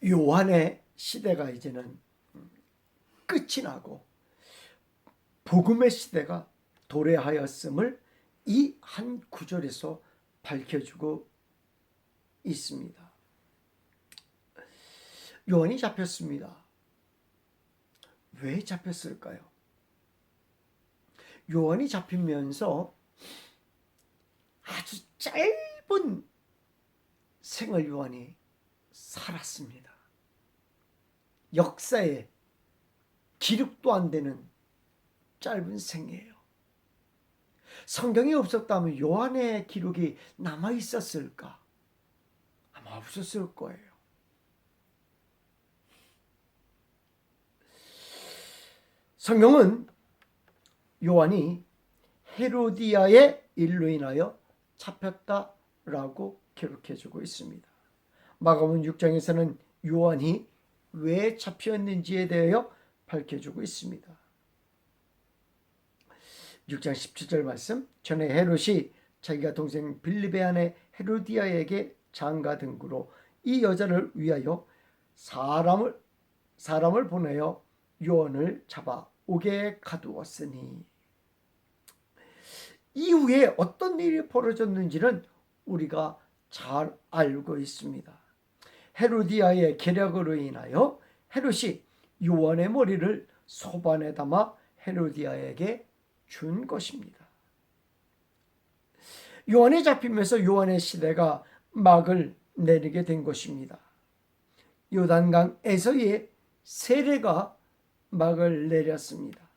요한의 시대가 이제는 끝이 나고 복음의 시대가 도래하였음을 이 한 구절에서 밝혀주고 있습니다. 요한이 잡혔습니다. 왜 잡혔을까요? 요한이 잡히면서 아주 짧은 생을 요한이 살았습니다. 역사에 기록도 안 되는 짧은 생이에요. 성경이 없었다면 요한의 기록이 남아 있었을까? 아마 없었을 거예요. 성경은 요한이 헤로디아의 일로 인하여 잡혔다라고 기록해주고 있습니다. 마가복음 6장에서는 요한이 왜 잡혔는지에 대하여 밝혀주고 있습니다. 6장 17절 말씀, 전에 헤롯이 자기가 동생 빌립의 아내 헤로디아에게 장가 등구로 이 여자를 위하여 사람을 보내어 요한을 잡아 옥에 가두었으니, 이후에 어떤 일이 벌어졌는지는 우리가 잘 알고 있습니다. 헤로디아의 계략으로 인하여 헤롯이 요한의 머리를 소반에 담아 헤로디아에게 준 것입니다. 요한이 잡히면서 요한의 시대가 막을 내리게 된 것입니다. 요단강에서의 세례가 막을 내렸습니다.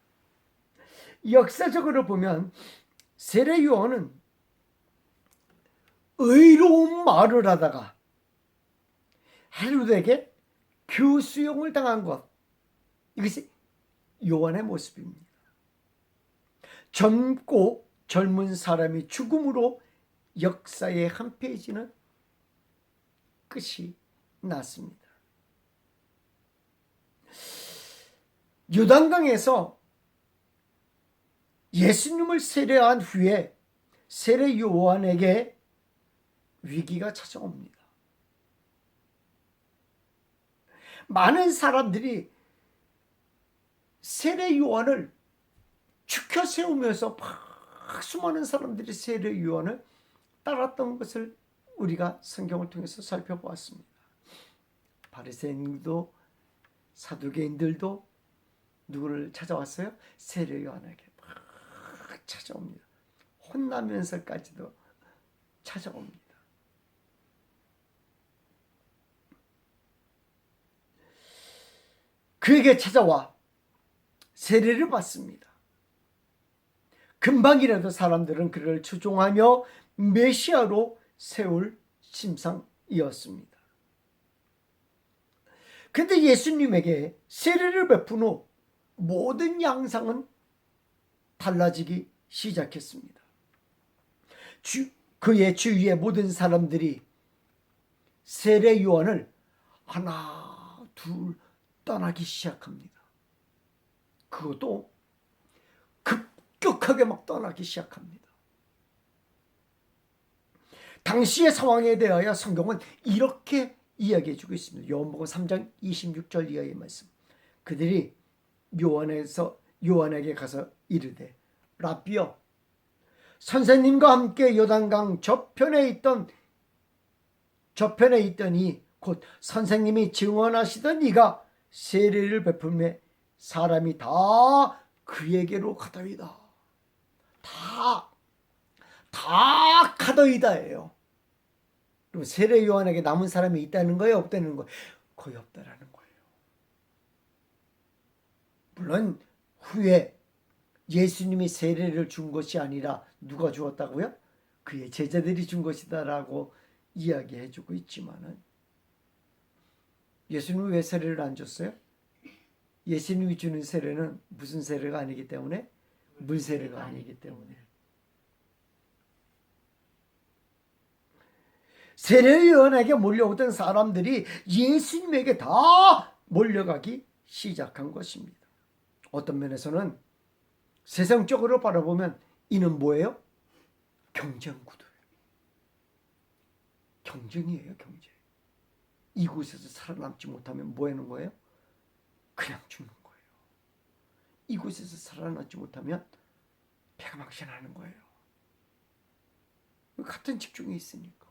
역사적으로 보면 세례 요한은 의로운 말을 하다가 헤롯에게 교수형을 당한 것, 이것이 요한의 모습입니다. 젊고 젊은 사람이 죽음으로 역사의 한 페이지는 끝이 났습니다. 요단강에서 예수님을 세례한 후에 세례 요한에게 위기가 찾아옵니다. 많은 사람들이 세례 요한을 추켜 세우면서 막 수많은 사람들이 세례 요한을 따랐던 것을 우리가 성경을 통해서 살펴보았습니다. 바리새인도 사두개인들도 누구를 찾아왔어요? 세례 요한에게 막 찾아옵니다. 혼나면서까지도 찾아옵니다. 그에게 찾아와 세례를 받습니다. 금방이라도 사람들은 그를 추종하며 메시아로 세울 심상이었습니다. 그런데 예수님에게 세례를 베푼 후 모든 양상은 달라지기 시작했습니다. 그의 주위의 모든 사람들이 세례 요한을 하나 둘 떠나기 시작합니다. 그것도 급격하게 막 떠나기 시작합니다. 당시의 상황에 대하여 성경은 이렇게 이야기해 주고 있습니다. 요한복음 3장 26절 이하의 말씀. 그들이 요한에게 가서 이르되, 라비여, 선생님과 함께 요단강 저편에 있더니 곧 선생님이 증언하시던 이가 세례를 베풀매 사람이 다 그에게로 가더이다. 다 가더이다예요. 그럼 세례 요한에게 남은 사람이 있다는 거예요, 없다는 거예요? 거의 없다라는 거예요. 물론 후에 예수님이 세례를 준 것이 아니라 누가 주었다고요? 그의 제자들이 준 것이다라고 이야기해주고 있지만은, 예수님은 왜 세례를 안 줬어요? 예수님이 주는 세례는 무슨 세례가 아니기 때문에? 물 세례가 아니기 때문에. 세례 요한에게 몰려오던 사람들이 예수님에게 다 몰려가기 시작한 것입니다. 어떤 면에서는 세상적으로 바라보면 이는 뭐예요? 경쟁 구도예요. 경쟁이에요, 경쟁. 이곳에서 살아남지 못하면 뭐 하는 거예요? 그냥 죽는 거예요. 이곳에서 살아남지 못하면 폐가망신하는 거예요. 같은 직종에 있으니까.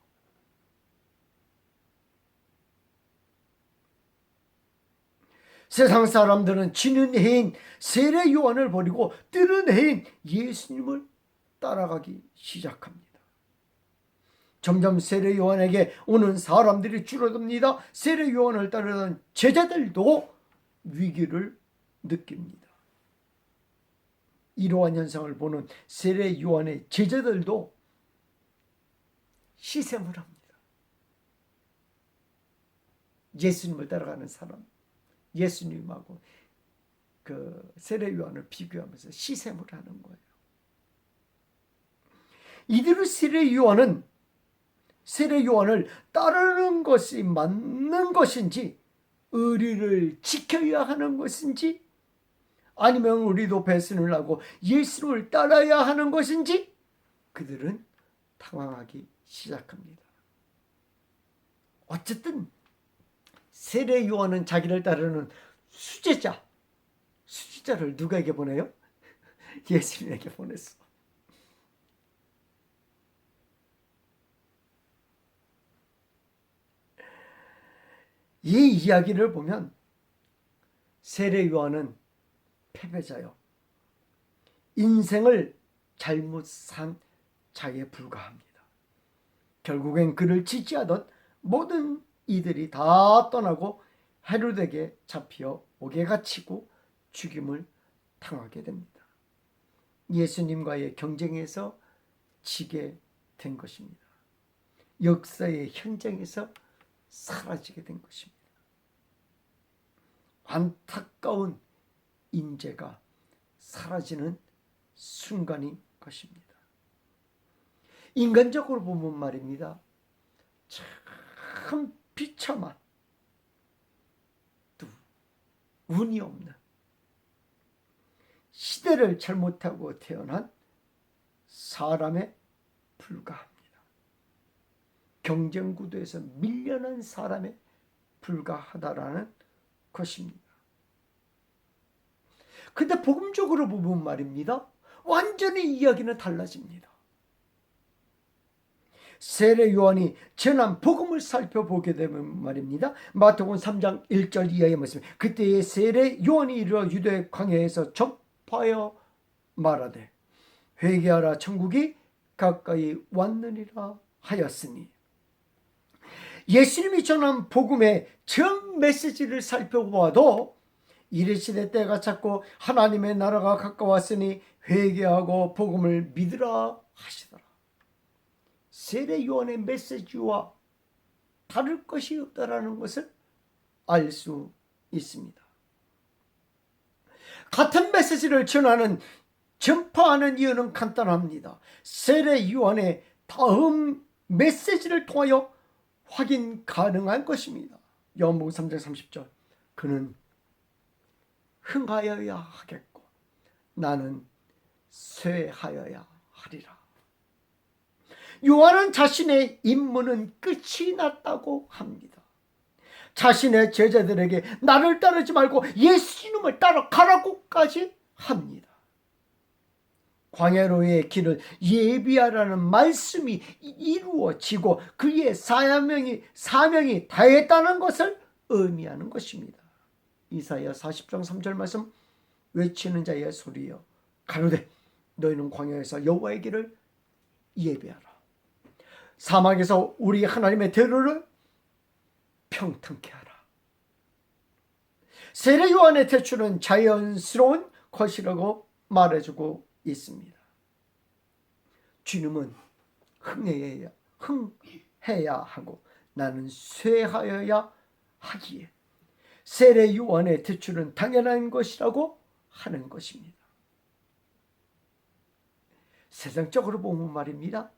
세상 사람들은 지는 해인 세례 요한을 버리고 뜨는 해인 예수님을 따라가기 시작합니다. 점점 세례 요한에게 오는 사람들이 줄어듭니다. 세례 요한을 따르던 제자들도 위기를 느낍니다. 이러한 현상을 보는 세례 요한의 제자들도 시샘을 합니다. 예수님을 따라가는 사람, 예수님하고 그 세례 요한을 비교하면서 시샘을 하는 거예요. 이들의 세례 요한을 따르는 것이 맞는 것인지, 의리를 지켜야 하는 것인지, 아니면 우리도 배신을 하고 예수를 따라야 하는 것인지 그들은 당황하기 시작합니다. 어쨌든 세례 요한은 자기를 따르는 수제자를 누구에게 보내요? 예수님에게 보냈어. 이 이야기를 보면 세례 요한은 패배자요, 인생을 잘못 산 자에 불과합니다. 결국엔 그를 지지하던 모든 이들이 다 떠나고 헤롯에게 잡혀 옥에 갇히고 죽임을 당하게 됩니다. 예수님과의 경쟁에서 지게 된 것입니다. 역사의 현장에서 사라지게 된 것입니다. 안타까운 인재가 사라지는 순간인 것입니다. 인간적으로 보면 말입니다, 참 비참한, 또 운이 없는, 시대를 잘못하고 태어난 사람에 불과합니다. 경쟁 구도에서 밀려난 사람에 불과하다라는 것입니다. 근데 복음적으로 보면 말입니다, 완전히 이야기는 달라집니다. 세례 요한이 전한 복음을 살펴보게 되면 말입니다, 마태복음 3장 1절 이하의 말씀, 그때의 세례 요한이 이르러 유대 광야에서 전파하여 말하되 회개하라, 천국이 가까이 왔느니라 하였으니, 예수님이 전한 복음의 전 메시지를 살펴보아도 이르시되 때가 찼고 하나님의 나라가 가까웠으니 회개하고 복음을 믿으라 하시더라. 세례 요한의 메시지와 다를 것이 없다라는 것을 알 수 있습니다. 같은 메시지를 전파하는 이유는 간단합니다. 세례 요한의 다음 메시지를 통하여 확인 가능한 것입니다. 요한복음 3장 30절, 그는 흥하여야 하겠고 나는 쇠하여야 하리라. 요한은 자신의 임무는 끝이 났다고 합니다. 자신의 제자들에게 나를 따르지 말고 예수님을 따라가라고까지 합니다. 광야로의 길을 예비하라는 말씀이 이루어지고 그의 사명이 다했다는 것을 의미하는 것입니다. 이사야 40장 3절 말씀, 외치는 자의 소리여 가로되 너희는 광야에서 여호와의 길을 예비하라, 사막에서 우리 하나님의 대로를 평탄케 하라. 세례 요한의 태출은 자연스러운 것이라고 말해주고 있습니다. 주님은 흥해야 하고 나는 쇠하여야 하기에 세례 요한의 태출은 당연한 것이라고 하는 것입니다. 세상적으로 보면 말입니다,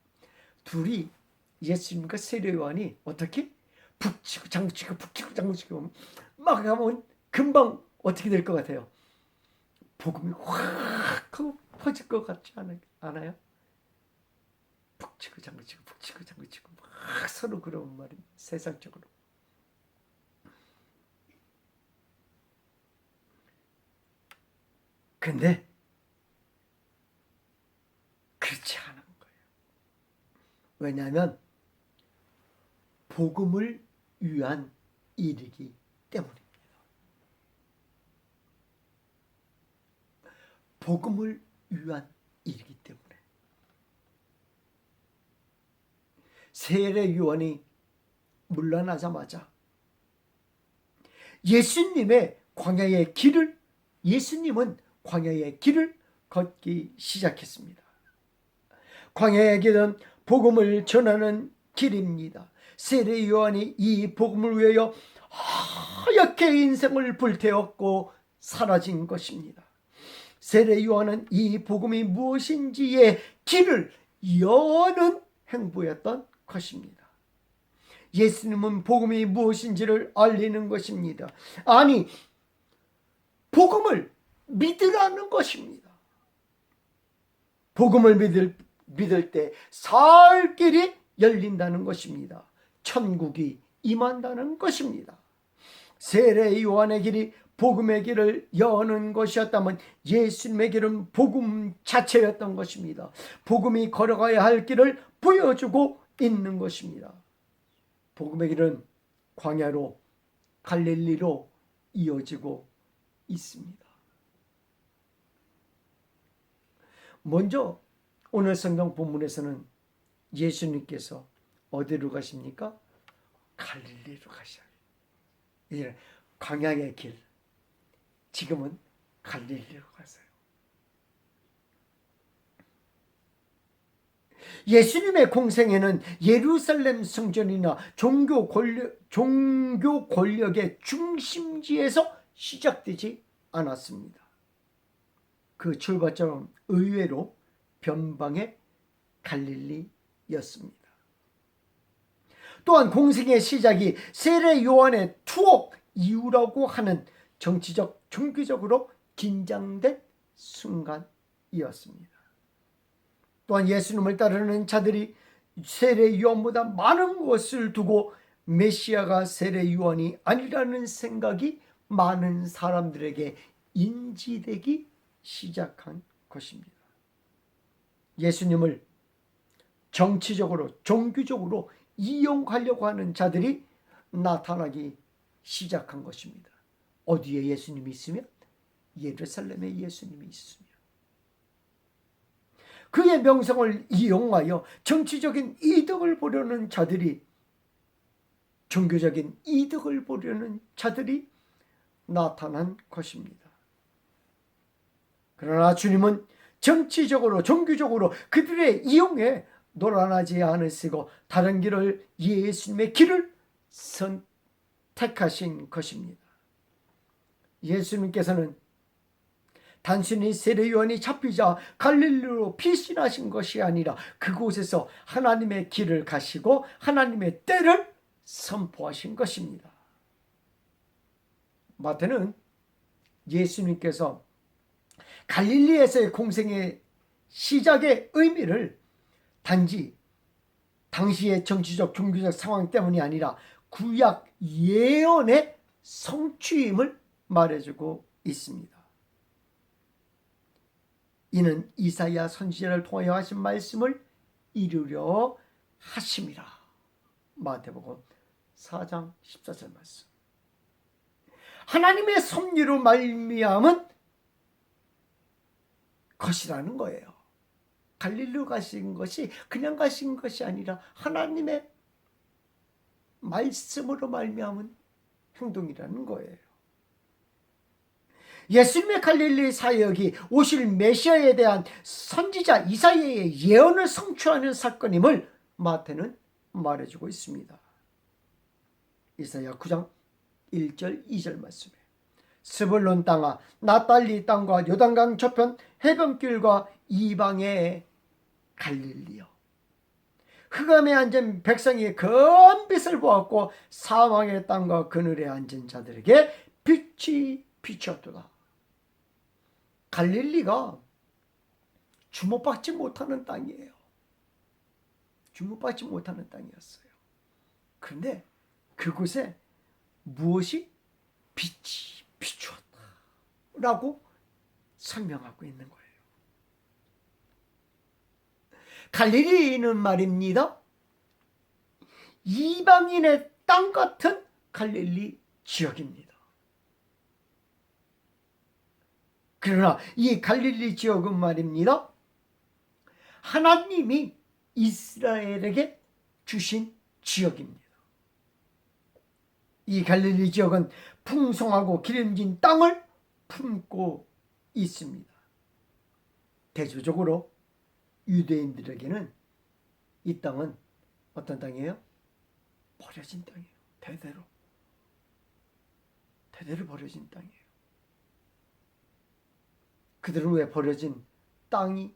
둘이 예수님과 세례 요한이 어떻게 북치고 장구치고 막 하면 금방 어떻게 될 것 같아요? 복음이 확 퍼질 것 같지 않아요? 북치고 장구치고 막 서로 그러면 말입니다. 세상적으로. 근데 그렇지 않은 거예요. 왜냐하면 복음을 위한 일이기 때문입니다. 복음을 위한 일이기 때문에. 세례 요한이 물러나자마자 예수님은 광야의 길을 걷기 시작했습니다. 광야의 길은 복음을 전하는 길입니다. 세례 요한이 이 복음을 위하여 하얗게 인생을 불태웠고 사라진 것입니다. 세례 요한은 이 복음이 무엇인지의 길을 여는 행보였던 것입니다. 예수님은 복음이 무엇인지를 알리는 것입니다. 아니, 복음을 믿으라는 것입니다. 복음을 믿을 때 살 길이 열린다는 것입니다. 천국이 임한다는 것입니다. 세례 요한의 길이 복음의 길을 여는 것이었다면 예수님의 길은 복음 자체였던 것입니다. 복음이 걸어가야 할 길을 보여주고 있는 것입니다. 복음의 길은 광야로 갈릴리로 이어지고 있습니다. 먼저 오늘 성경 본문에서는 예수님께서 어디로 가십니까? 갈릴리로 가셔요. 이제 광야의 길, 지금은 갈릴리로 가세요. 예수님의 공생애는 예루살렘 성전이나 종교 권력의 중심지에서 시작되지 않았습니다. 그 출발점은 의외로 변방의 갈릴리였습니다. 또한 공생의 시작이 세례 요한의 투옥 이후라고 하는 정치적, 종교적으로 긴장된 순간이었습니다. 또한 예수님을 따르는 자들이 세례 요한보다 많은 것을 두고 메시아가 세례 요한이 아니라는 생각이 많은 사람들에게 인지되기 시작한 것입니다. 예수님을 정치적으로, 종교적으로 이용하려고 하는 자들이 나타나기 시작한 것입니다. 어디에 예수님이 있으면? 예루살렘에 예수님이 있으며 그의 명성을 이용하여 정치적인 이득을 보려는 자들이, 종교적인 이득을 보려는 자들이 나타난 것입니다. 그러나 주님은 정치적으로, 종교적으로 그들의 이용에 놀아나지 않으시고 다른 길을, 예수님의 길을 선택하신 것입니다. 예수님께서는 단순히 세례 요한이 잡히자 갈릴리로 피신하신 것이 아니라 그곳에서 하나님의 길을 가시고 하나님의 때를 선포하신 것입니다. 마태는 예수님께서 갈릴리에서의 공생의 시작의 의미를 단지 당시의 정치적, 종교적 상황 때문이 아니라 구약 예언의 성취임을 말해주고 있습니다. 이는 이사야 선지자를 통하여 하신 말씀을 이루려 하심이라. 마태복음 4장 14절 말씀. 하나님의 섭리로 말미암은 것이라는 거예요. 갈릴리로 가신 것이 그냥 가신 것이 아니라 하나님의 말씀으로 말미암은 행동이라는 거예요. 예수님의 갈릴리 사역이 오실 메시아에 대한 선지자 이사야의 예언을 성취하는 사건임을 마태는 말해주고 있습니다. 이사야 9장 1절 2절 말씀에 스불론 땅아 납달리 땅과 요단강 저편 해변길과 이방의 갈릴리여, 흑암에 앉은 백성이 큰 빛을 보았고 사망의 땅과 그늘에 앉은 자들에게 빛이 비쳤도다. 갈릴리가 주목받지 못하는 땅이에요. 주목받지 못하는 땅이었어요. 그런데 그곳에 무엇이 빛이 비추었다 라고 설명하고 있는 거예요. 갈릴리는 말입니다, 이방인의 땅 같은 갈릴리 지역입니다. 그러나 이 갈릴리 지역은 말입니다, 하나님이 이스라엘에게 주신 지역입니다. 이 갈릴리 지역은 풍성하고 기름진 땅을 품고 있습니다. 대조적으로 유대인들에게는 이 땅은 어떤 땅이에요? 버려진 땅이에요. 대대로 버려진 땅이에요. 그들은 왜 버려진 땅이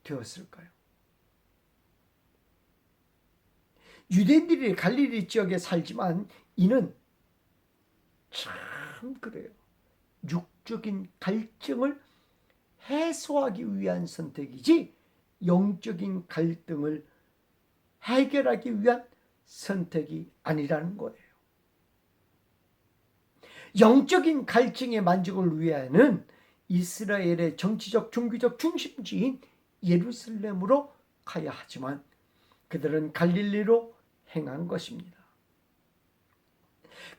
되었을까요? 유대인들이 갈릴리 지역에 살지만 이는 참 그래요, 육적인 갈증을 해소하기 위한 선택이지 영적인 갈등을 해결하기 위한 선택이 아니라는 거예요. 영적인 갈증의 만족을 위하여는 이스라엘의 정치적 종교적 중심지인 예루살렘으로 가야 하지만 그들은 갈릴리로 행한 것입니다.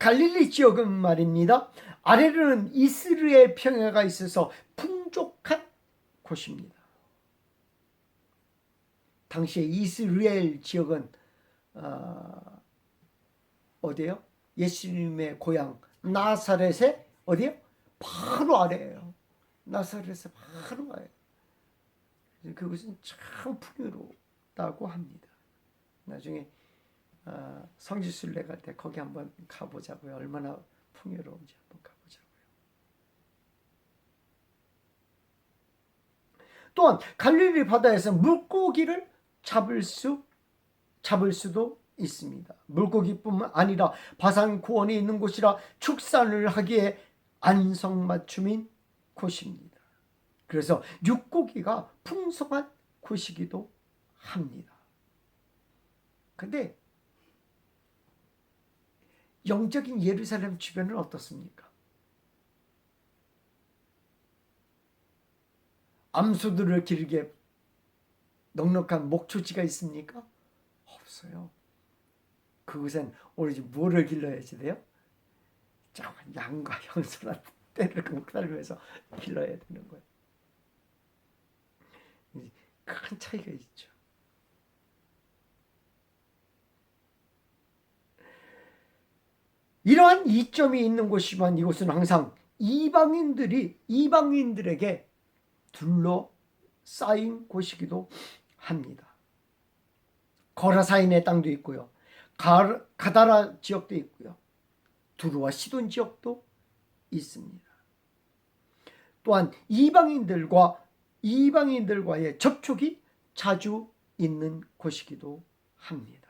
갈릴리 지역은 말입니다, 아래로는 이스라엘 평야가 있어서 풍족한 곳입니다. 당시에 이스라엘 지역은 어디예요? 예수님의 고향 나사렛의 어디예요? 바로 아래예요. 나사렛의 바로 아래. 그것은 참 풍요롭다고 합니다. 나중에 성지순례 갈 때 거기 한번 가보자고요. 얼마나 풍요로운지 한번 가보자고요. 또한 갈릴리 바다에서 물고기를 잡을 수도 있습니다. 물고기뿐만 아니라 바산 고원이 있는 곳이라 축산을 하기에 안성맞춤인 곳입니다. 그래서 육고기가 풍성한 곳이기도 합니다. 근데 영적인 예루살렘 주변은 어떻습니까? 암소들을 기르게 넉넉한 목초지가 있습니까? 없어요. 그곳엔 오로지 뭐를 길러야지 돼요? 양과 염소나 떼를 목살면서 길러야 되는 거예요. 큰 차이가 있죠. 이러한 이점이 있는 곳이지만 이곳은 항상 이방인들에게 둘러싸인 곳이기도 합니다. 거라사인의 땅도 있고요, 가다라 지역도 있고요, 두루와 시돈 지역도 있습니다. 또한 이방인들과의 접촉이 자주 있는 곳이기도 합니다.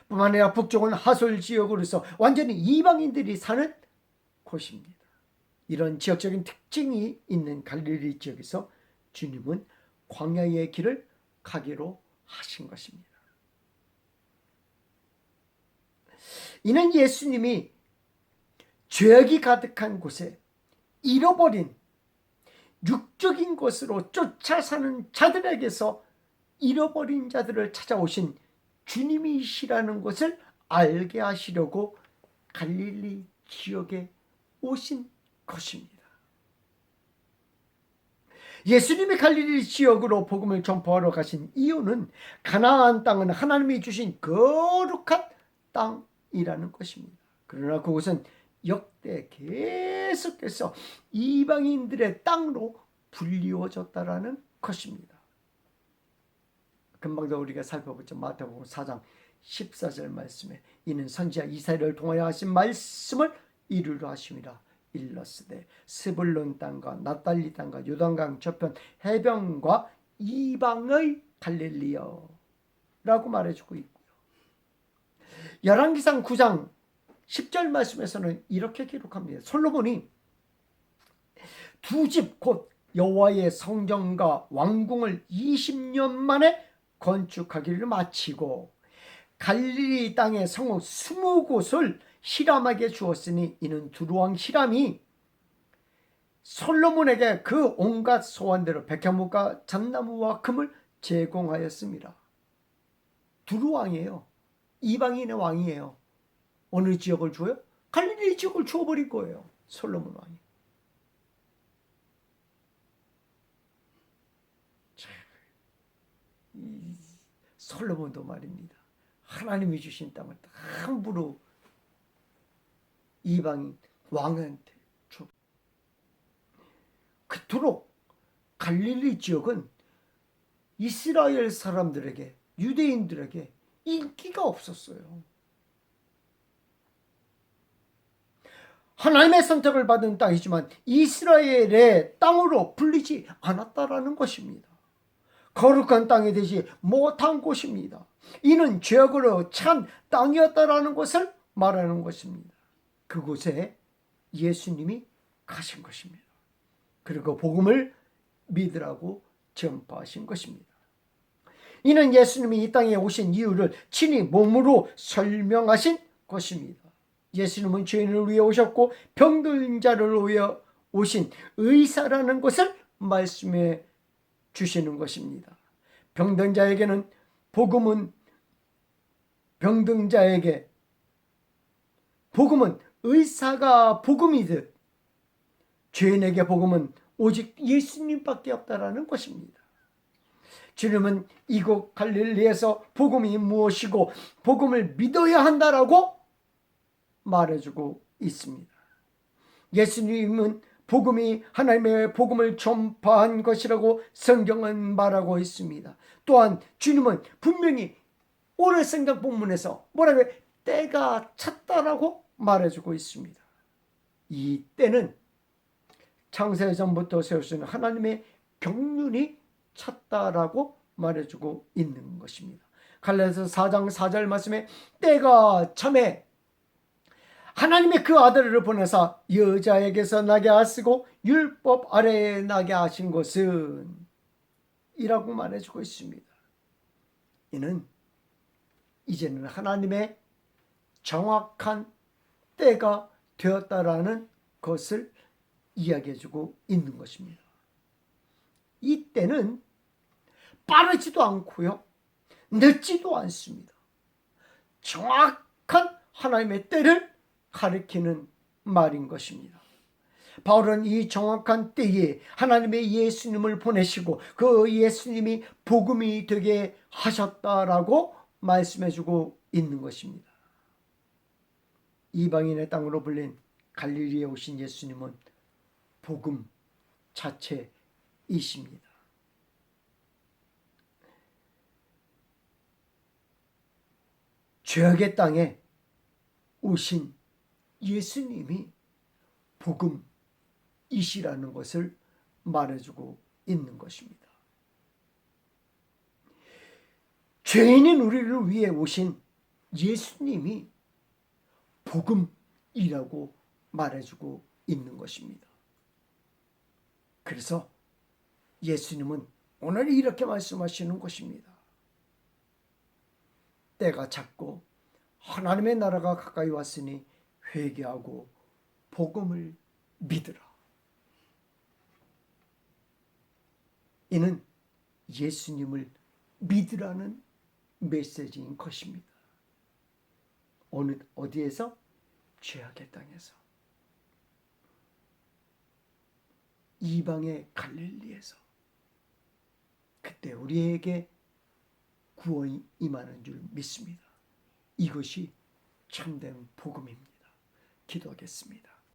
뿐만 아니라 북쪽은 하솔 지역으로서 완전히 이방인들이 사는 곳입니다. 이런 지역적인 특징이 있는 갈릴리 지역에서 주님은 광야의 길을 가기로 하신 것입니다. 이는 예수님이 죄악이 가득한 곳에 잃어버린 육적인 것으로 쫓아 사는 자들에게서 잃어버린 자들을 찾아오신 주님이시라는 것을 알게 하시려고 갈릴리 지역에 오신 것입니다. 예수님이 갈릴리 지역으로 복음을 전파하러 가신 이유는 가나안 땅은 하나님이 주신 거룩한 땅이라는 것입니다. 그러나 그곳은 역대 계속해서 이방인들의 땅으로 불리워졌다라는 것입니다. 금방도 우리가 살펴보죠. 마태복음 4장 14절 말씀에 이는 선지자 이사야를 통하여 하신 말씀을 이루려 하심이라. 일러스되 스불론 땅과 납달리 땅과 요단강 저편 해변과 이방의 갈릴리여 라고 말해주고 있고요. 열왕기상 9장 10절 말씀에서는 이렇게 기록합니다. 솔로몬이 두 집 곧 여호와의 성전과 왕궁을 20년 만에 건축하기를 마치고 갈릴리 땅의 성읍 20곳을 히람에게 주었으니 이는 두루왕 히람이 솔로몬에게 그 온갖 소원대로 백향목과 잣나무와 금을 제공하였습니다. 두루 왕이에요. 이방인의 왕이에요. 어느 지역을 줘요? 갈릴리 지역을 주어버린 거예요. 솔로몬 왕이. 이 솔로몬도 말입니다. 하나님이 주신 땅을 함부로 이방인 왕한테 줘. 그토록 갈릴리 지역은 이스라엘 사람들에게, 유대인들에게 인기가 없었어요. 하나님의 선택을 받은 땅이지만 이스라엘의 땅으로 불리지 않았다라는 것입니다. 거룩한 땅이 되지 못한 곳입니다. 이는 죄악으로 찬 땅이었다라는 것을 말하는 것입니다. 그곳에 예수님이 가신 것입니다. 그리고 복음을 믿으라고 전파하신 것입니다. 이는 예수님이 이 땅에 오신 이유를 친히 몸으로 설명하신 것입니다. 예수님은 죄인을 위해 오셨고 병든 자를 위해 오신 의사라는 것을 말씀해 주시는 것입니다. 병든 자에게는 복음은 의사가 복음이듯 죄인에게 복음은 오직 예수님밖에 없다라는 것입니다. 주님은 이곳 갈릴리에서 복음이 무엇이고 복음을 믿어야 한다라고 말해주고 있습니다. 예수님은 복음이 하나님의 복음을 전파한 것이라고 성경은 말하고 있습니다. 또한 주님은 분명히 오늘 성경 본문에서 뭐라고 해요? 때가 찼다라고 말해주고 있습니다. 이 때는 창세 전부터 세우신 하나님의 경륜이 찼다라고 말해주고 있는 것입니다. 갈라디아서 4장 4절 말씀에 때가 참에 하나님의 그 아들을 보내사 여자에게서 나게 하시고 율법 아래에 나게 하신 것은 이라고 말해주고 있습니다. 이는 이제는 하나님의 정확한 때가 되었다라는 것을 이야기해주고 있는 것입니다. 이 때는 빠르지도 않고요, 늦지도 않습니다. 정확한 하나님의 때를 가리키는 말인 것입니다. 바울은 이 정확한 때에 하나님의 예수님을 보내시고 그 예수님이 복음이 되게 하셨다라고 말씀해주고 있는 것입니다. 이방인의 땅으로 불린 갈릴리에 오신 예수님은 복음 자체이십니다. 죄악의 땅에 오신 예수님이 복음이시라는 것을 말해주고 있는 것입니다. 죄인인 우리를 위해 오신 예수님이 복음이라고 말해주고 있는 것입니다. 그래서 예수님은 오늘 이렇게 말씀하시는 것입니다. 때가 찼고 하나님의 나라가 가까이 왔으니 회개하고 복음을 믿으라. 이는 예수님을 믿으라는 메시지인 것입니다. 어디에서? 죄악의 땅에서, 이방의 갈릴리에서. 그때 우리에게 구원이 임하는 줄 믿습니다. 이것이 참된 복음입니다. 기도하겠습니다.